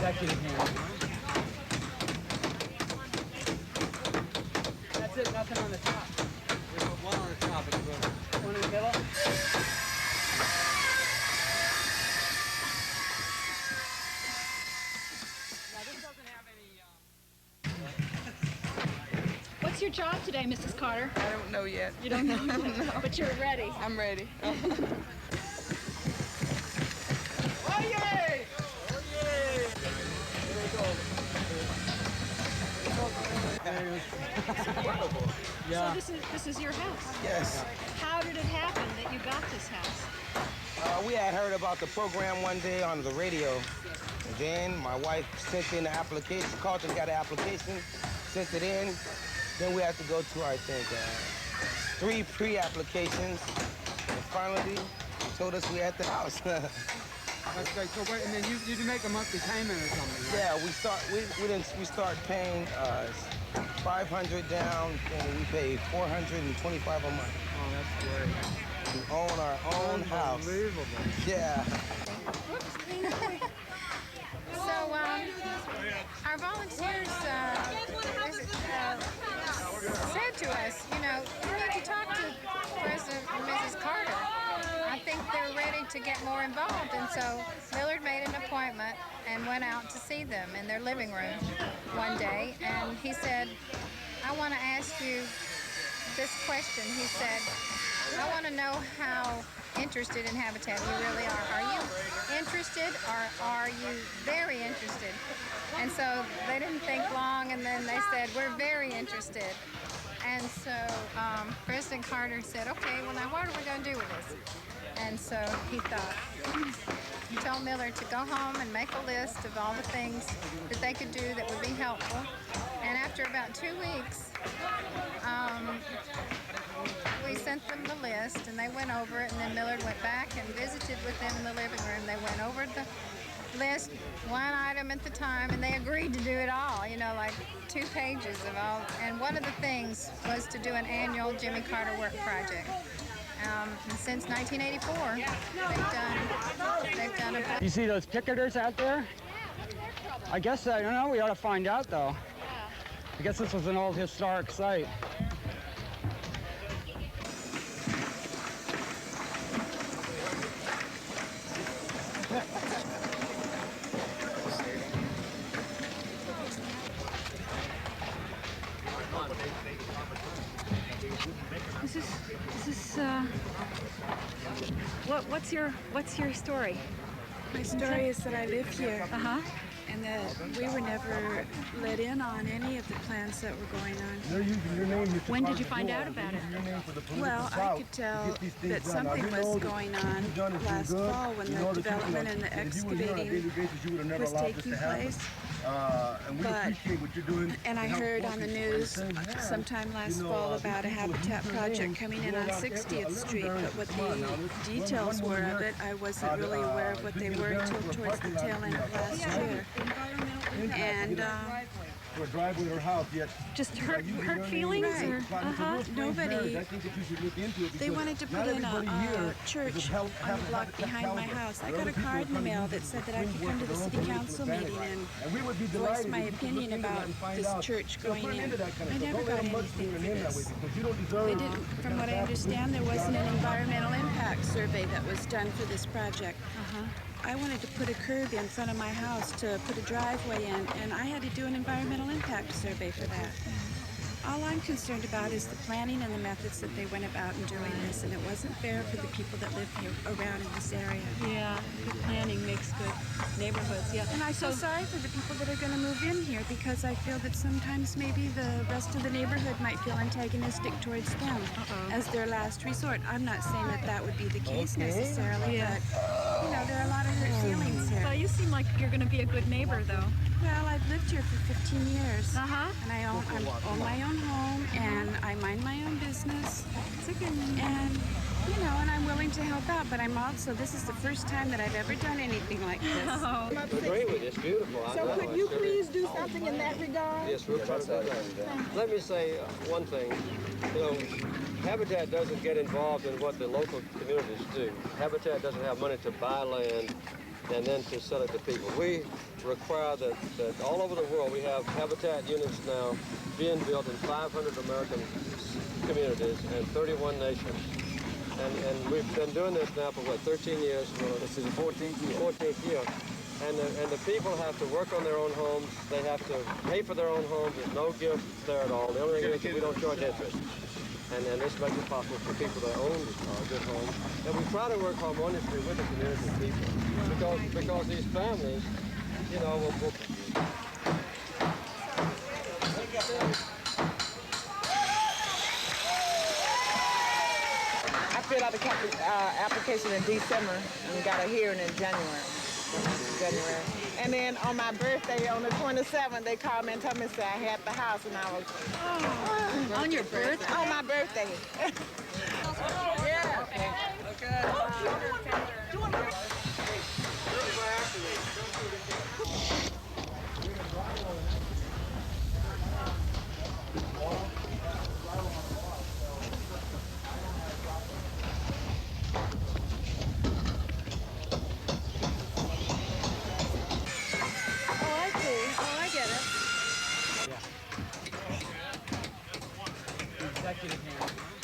executive hand. That's it, nothing on the top. There's one on the top. One in the middle? Yeah, this doesn't have any... What's your job today, Mrs. Carter? I don't know yet. You don't know? No. But you're ready. I'm ready. Oh, yay! Oh, yay! Yeah. So this is your house? Yes. How did it happen that you got this house? We had heard about the program one day on the radio. And then my wife sent in the application. Carlton got an application, sent it in. Then we had to go to, I think, 3 pre-applications. And finally, they told us we had the house. That's great. So wait, and then you make a monthly payment or something, right? Yeah, we start paying $500 down, and we pay $425 a month. Oh, that's great. We own our own house. Unbelievable. Yeah. So our volunteers said to us, you know, you need to talk to President and Mrs. Carter. I think they're ready to get more involved. And so Millard made an appointment and went out to see them in their living room one day. And he said, I want to ask you this question. He said, I want to know how interested in Habitat you really are. Are you interested or are you very interested? And so they didn't think long, and then they said, we're very interested. And so President Carter said, okay, well now what are we going to do with this? And so he thought, he told Miller to go home and make a list of all the things that they could do that would be helpful. And after about 2 weeks, we sent them the list, and they went over it, and then Millard went back and visited with them in the living room. They went over the list, one item at the time, and they agreed to do it all, you know, like 2 pages of all. And one of the things was to do an annual Jimmy Carter work project. And since 1984, they've done a... You see those picketers out there? I guess, I don't know, we ought to find out, though. I guess this was an old historic site. What's your story? My story is that I live here. And that we were never let in on any of the plans that were going on. When did you find out about it? Well, I could tell that something was going on last fall when the development and the excavating was taking place. And I heard on the news sometime last fall about a habitat project coming in on 60th Street, but what the details were of it, I wasn't really aware of what they were until towards the tail end of last year. And for a driveway or house yet. Just hurt feelings? Right. Or, Nobody. They wanted to put in a church on the block behind my house. I got a card in the mail that said that I could come to the city council meeting and voice my opinion about this church going in. I never got anything for this. They didn't, from what I understand, there wasn't an environmental impact survey that was done for this project. I wanted to put a curb in front of my house to put a driveway in, and I had to do an environmental impact survey for that. All I'm concerned about is the planning and the methods that they went about in doing this, and it wasn't fair for the people that live here around in this area. Yeah, good planning makes good neighborhoods, yeah. And I feel sorry for the people that are going to move in here, because I feel that sometimes maybe the rest of the neighborhood might feel antagonistic towards them as their last resort. I'm not saying that that would be the case necessarily, but, you know, there are a lot of hurt feelings here. Well, you seem like you're going to be a good neighbor, though. Well, I've lived here for 15 years, and I own my own home, and I mind my own business, and, you know, and I'm willing to help out, but I'm also, this is the first time that I've ever done anything like this. I agree with you. It's beautiful. So could you please do something in that regard? Yes, we'll try to do that. Let me say one thing. You know, Habitat doesn't get involved in what the local communities do. Habitat doesn't have money to buy land and then to sell it to people. We require that all over the world we have habitat units now being built in 500 American communities and 31 nations. And we've been doing this now for, what, 13 years? This is the 14th year. 14th year. And the people have to work on their own homes. They have to pay for their own homes. There's no gift there at all. The only thing is that we don't charge interest. And this makes it possible for people to own good homes. And we try to work harmoniously with the community people because these families, you know, will I filled out the application in December and got a hearing in January. And then on my birthday, on the 27th, they called me and told me I had the house, and I was... On your birthday? On my birthday. Yeah. Okay. Executive hand.